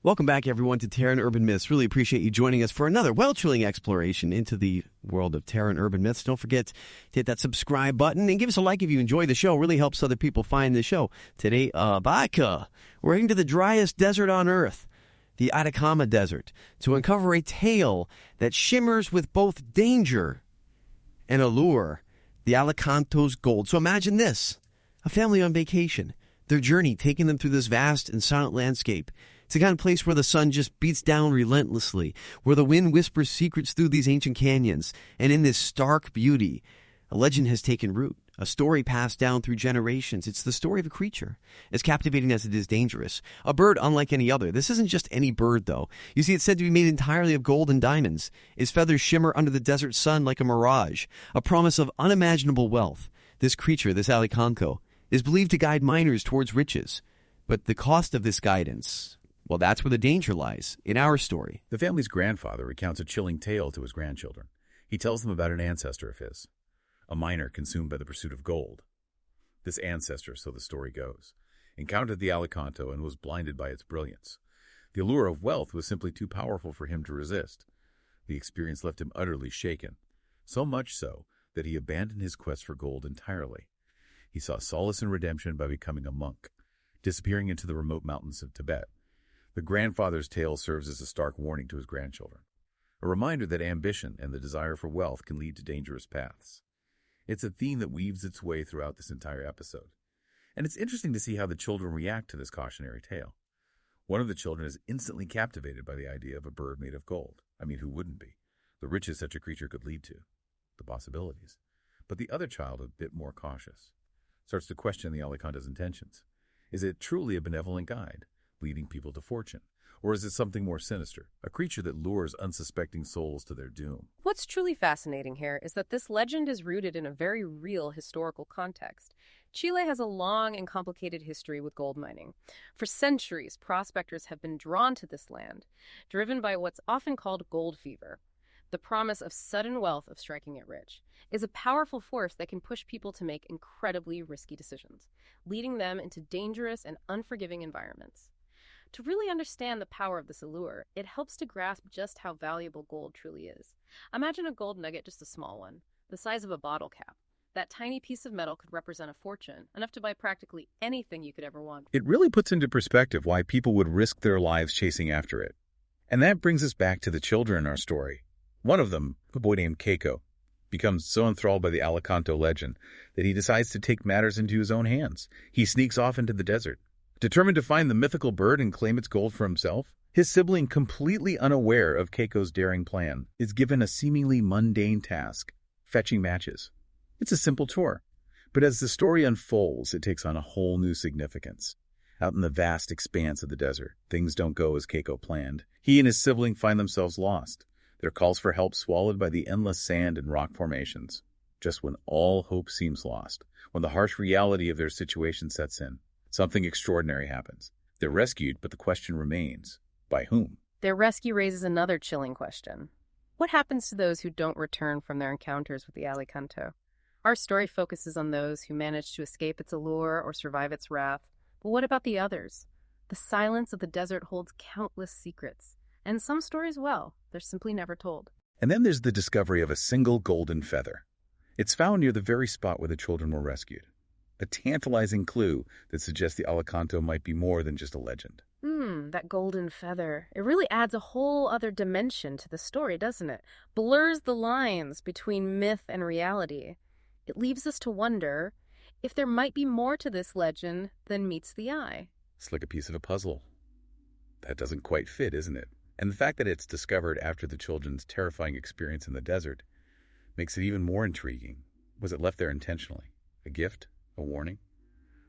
Welcome back, everyone, to Terra and Urban Myths. Really appreciate you joining us for another well-chilling exploration into the world of Terra and Urban Myths. Don't forget to hit that subscribe button and give us a like if you enjoy the show. It really helps other people find the show. Today, we're heading to the driest desert on Earth, the Atacama Desert, to uncover a tale that shimmers with both danger and allure, the Alicanto's gold. So imagine this, a family on vacation, their journey taking them through this vast and silent landscape. It's the kind of place where the sun just beats down relentlessly, where the wind whispers secrets through these ancient canyons. And in this stark beauty, a legend has taken root, a story passed down through generations. It's the story of a creature, as captivating as it is dangerous. A bird unlike any other. This isn't just any bird, though. You see, it's said to be made entirely of gold and diamonds. Its feathers shimmer under the desert sun like a mirage, a promise of unimaginable wealth. This creature, this Alicanto, is believed to guide miners towards riches. But the cost of this guidance, well, that's where the danger lies in our story. The family's grandfather recounts a chilling tale to his grandchildren. He tells them about an ancestor of his, a miner consumed by the pursuit of gold. This ancestor, so the story goes, encountered the Alicanto and was blinded by its brilliance. The allure of wealth was simply too powerful for him to resist. The experience left him utterly shaken, so much so that he abandoned his quest for gold entirely. He saw solace and redemption by becoming a monk, disappearing into the remote mountains of Tibet. The grandfather's tale serves as a stark warning to his grandchildren, a reminder that ambition and the desire for wealth can lead to dangerous paths. It's a theme that weaves its way throughout this entire episode, and it's interesting to see how the children react to this cautionary tale. One of the children is instantly captivated by the idea of a bird made of gold. I mean, who wouldn't be? The riches such a creature could lead to, the possibilities. But the other child, a bit more cautious, starts to question the Alicanto's intentions. Is it truly a benevolent guide, leading people to fortune? Or is it something more sinister, a creature that lures unsuspecting souls to their doom? What's truly fascinating here is that this legend is rooted in a very real historical context. Chile has a long and complicated history with gold mining. For centuries, prospectors have been drawn to this land, driven by what's often called gold fever. The promise of sudden wealth of striking it rich is a powerful force that can push people to make incredibly risky decisions, leading them into dangerous and unforgiving environments. To really understand the power of this allure, it helps to grasp just how valuable gold truly is. Imagine a gold nugget, just a small one, the size of a bottle cap. That tiny piece of metal could represent a fortune, enough to buy practically anything you could ever want. It really puts into perspective why people would risk their lives chasing after it. And that brings us back to the children in our story. One of them, a boy named Keiko, becomes so enthralled by the Alicanto legend that he decides to take matters into his own hands. He sneaks off into the desert, determined to find the mythical bird and claim its gold for himself. His sibling, completely unaware of Keiko's daring plan, is given a seemingly mundane task, fetching matches. It's a simple chore, but as the story unfolds, it takes on a whole new significance. Out in the vast expanse of the desert, things don't go as Keiko planned. He and his sibling find themselves lost, their calls for help swallowed by the endless sand and rock formations. Just when all hope seems lost, when the harsh reality of their situation sets in, something extraordinary happens. They're rescued, but the question remains, by whom? Their rescue raises another chilling question. What happens to those who don't return from their encounters with the Alicanto? Our story focuses on those who manage to escape its allure or survive its wrath. But what about the others? The silence of the desert holds countless secrets. And some stories, well, they're simply never told. And then there's the discovery of a single golden feather. It's found near the very spot where the children were rescued. A tantalizing clue that suggests the Alicanto might be more than just a legend. That golden feather. It really adds a whole other dimension to the story, doesn't it? Blurs the lines between myth and reality. It leaves us to wonder if there might be more to this legend than meets the eye. It's like a piece of a puzzle. That doesn't quite fit, isn't it? And the fact that it's discovered after the children's terrifying experience in the desert makes it even more intriguing. Was it left there intentionally? A gift? A warning?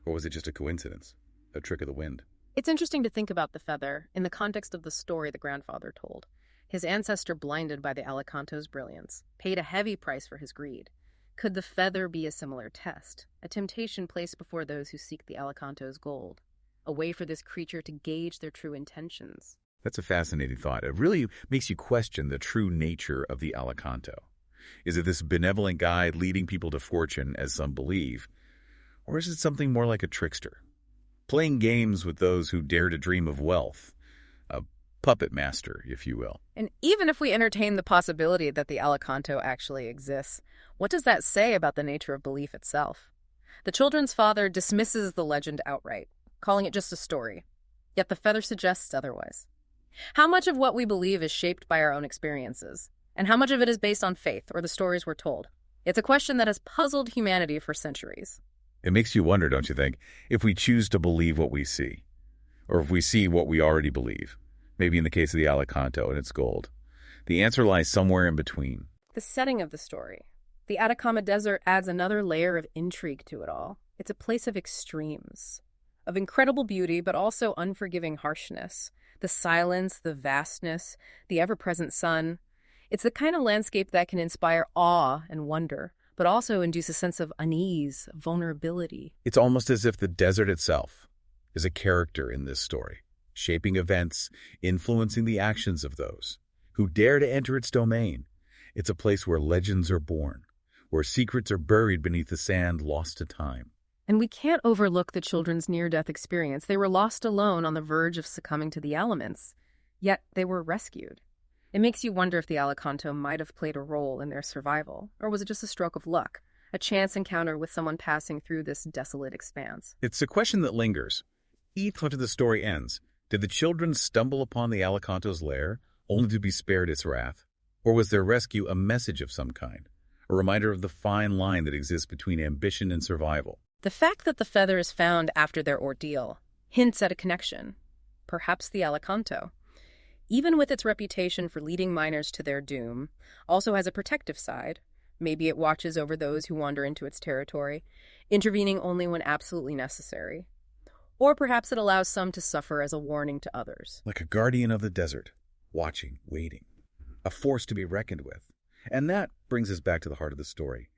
Or was it just a coincidence? A trick of the wind? It's interesting to think about the feather in the context of the story the grandfather told. His ancestor, blinded by the Alicanto's brilliance, paid a heavy price for his greed. Could the feather be a similar test, a temptation placed before those who seek the Alicanto's gold, a way for this creature to gauge their true intentions? That's a fascinating thought. It really makes you question the true nature of the Alicanto. Is it this benevolent guide leading people to fortune, as some believe, or is it something more like a trickster, playing games with those who dare to dream of wealth, a puppet master, if you will. And even if we entertain the possibility that the Alicanto actually exists, what does that say about the nature of belief itself? The children's father dismisses the legend outright, calling it just a story. Yet the feather suggests otherwise. How much of what we believe is shaped by our own experiences? And how much of it is based on faith or the stories we're told? It's a question that has puzzled humanity for centuries. It makes you wonder, don't you think, if we choose to believe what we see, or if we see what we already believe, maybe in the case of the Alicanto and its gold. The answer lies somewhere in between. The setting of the story. The Atacama Desert adds another layer of intrigue to it all. It's a place of extremes, of incredible beauty, but also unforgiving harshness. The silence, the vastness, the ever-present sun. It's the kind of landscape that can inspire awe and wonder, but also induce a sense of unease, vulnerability. It's almost as if the desert itself is a character in this story, shaping events, influencing the actions of those who dare to enter its domain. It's a place where legends are born, where secrets are buried beneath the sand lost to time. And we can't overlook the children's near-death experience. They were lost alone on the verge of succumbing to the elements, yet they were rescued. It makes you wonder if the Alicanto might have played a role in their survival, or was it just a stroke of luck, a chance encounter with someone passing through this desolate expanse? It's a question that lingers. Even after the story ends, did the children stumble upon the Alicanto's lair only to be spared its wrath? Or was their rescue a message of some kind, a reminder of the fine line that exists between ambition and survival? The fact that the feather is found after their ordeal hints at a connection, perhaps the Alicanto, even with its reputation for leading miners to their doom, also has a protective side. Maybe it watches over those who wander into its territory, intervening only when absolutely necessary. Or perhaps it allows some to suffer as a warning to others. Like a guardian of the desert, watching, waiting, a force to be reckoned with. And that brings us back to the heart of the story.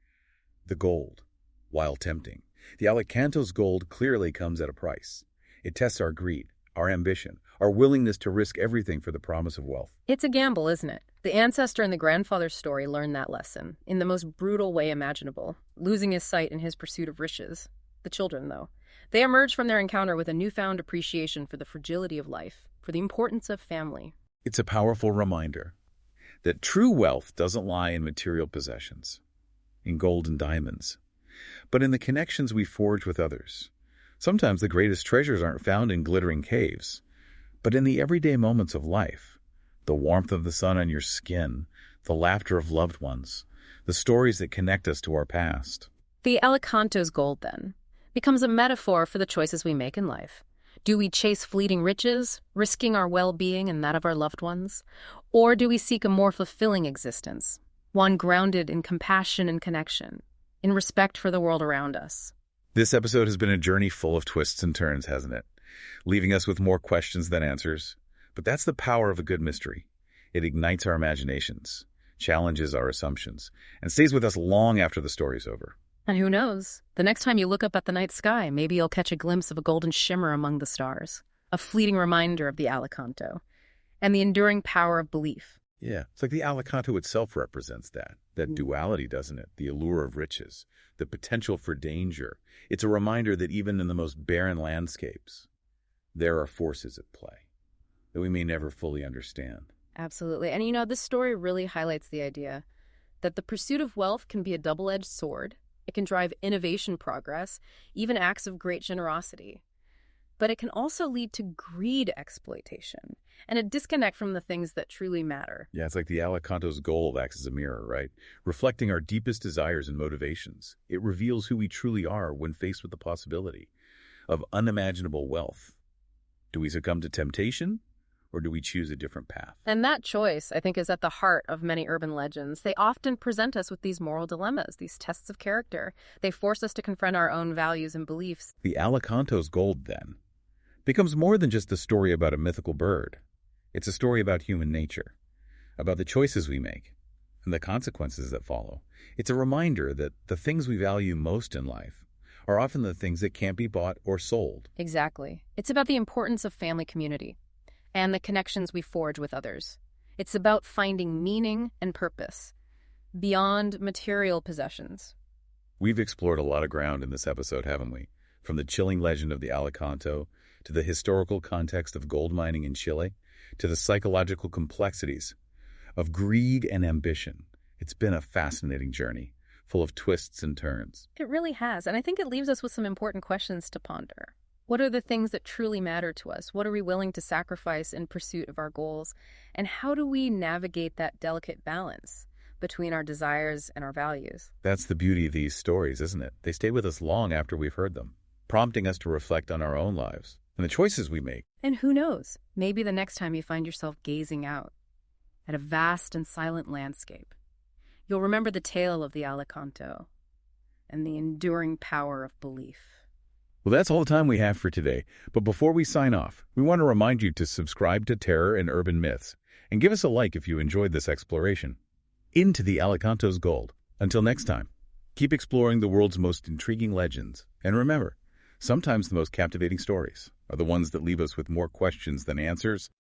The gold, while tempting. The Alicanto's gold clearly comes at a price. It tests our greed, our ambition, our willingness to risk everything for the promise of wealth. It's a gamble, isn't it? The ancestor in the grandfather's story learned that lesson, in the most brutal way imaginable, losing his sight in his pursuit of riches. The children, though, they emerge from their encounter with a newfound appreciation for the fragility of life, for the importance of family. It's a powerful reminder that true wealth doesn't lie in material possessions, in gold and diamonds, but in the connections we forge with others. Sometimes the greatest treasures aren't found in glittering caves, but in the everyday moments of life. The warmth of the sun on your skin, the laughter of loved ones, the stories that connect us to our past. The Alicanto's gold, then, becomes a metaphor for the choices we make in life. Do we chase fleeting riches, risking our well-being and that of our loved ones? Or do we seek a more fulfilling existence, one grounded in compassion and connection, in respect for the world around us? This episode has been a journey full of twists and turns, hasn't it? Leaving us with more questions than answers. But that's the power of a good mystery. It ignites our imaginations, challenges our assumptions, and stays with us long after the story's over. And who knows? The next time you look up at the night sky, maybe you'll catch a glimpse of a golden shimmer among the stars, a fleeting reminder of the Alicanto, and the enduring power of belief. Yeah, it's like the Alicanto itself represents that duality, doesn't it? The allure of riches, the potential for danger. It's a reminder that even in the most barren landscapes, there are forces at play that we may never fully understand. Absolutely. And this story really highlights the idea that the pursuit of wealth can be a double-edged sword. It can drive innovation progress, even acts of great generosity. But it can also lead to greed exploitation and a disconnect from the things that truly matter. Yeah, it's like the Alicanto's gold acts as a mirror, right? Reflecting our deepest desires and motivations. It reveals who we truly are when faced with the possibility of unimaginable wealth. Do we succumb to temptation, or do we choose a different path? And that choice, I think, is at the heart of many urban legends. They often present us with these moral dilemmas, these tests of character. They force us to confront our own values and beliefs. The Alicanto's gold, then, becomes more than just a story about a mythical bird. It's a story about human nature, about the choices we make, and the consequences that follow. It's a reminder that the things we value most in life are often the things that can't be bought or sold. Exactly. It's about the importance of family community and the connections we forge with others. It's about finding meaning and purpose beyond material possessions. We've explored a lot of ground in this episode, haven't we? From the chilling legend of the Alicanto to the historical context of gold mining in Chile to the psychological complexities of greed and ambition. It's been a fascinating journey, full of twists and turns. It really has, and I think it leaves us with some important questions to ponder. What are the things that truly matter to us? What are we willing to sacrifice in pursuit of our goals? And how do we navigate that delicate balance between our desires and our values? That's the beauty of these stories, isn't it? They stay with us long after we've heard them, prompting us to reflect on our own lives and the choices we make. And who knows, maybe the next time you find yourself gazing out at a vast and silent landscape, you'll remember the tale of the Alicanto and the enduring power of belief. Well, that's all the time we have for today. But before we sign off, we want to remind you to subscribe to Terror and Urban Myths and give us a like if you enjoyed this exploration into the Alicanto's gold. Until next time, keep exploring the world's most intriguing legends. And remember, sometimes the most captivating stories are the ones that leave us with more questions than answers.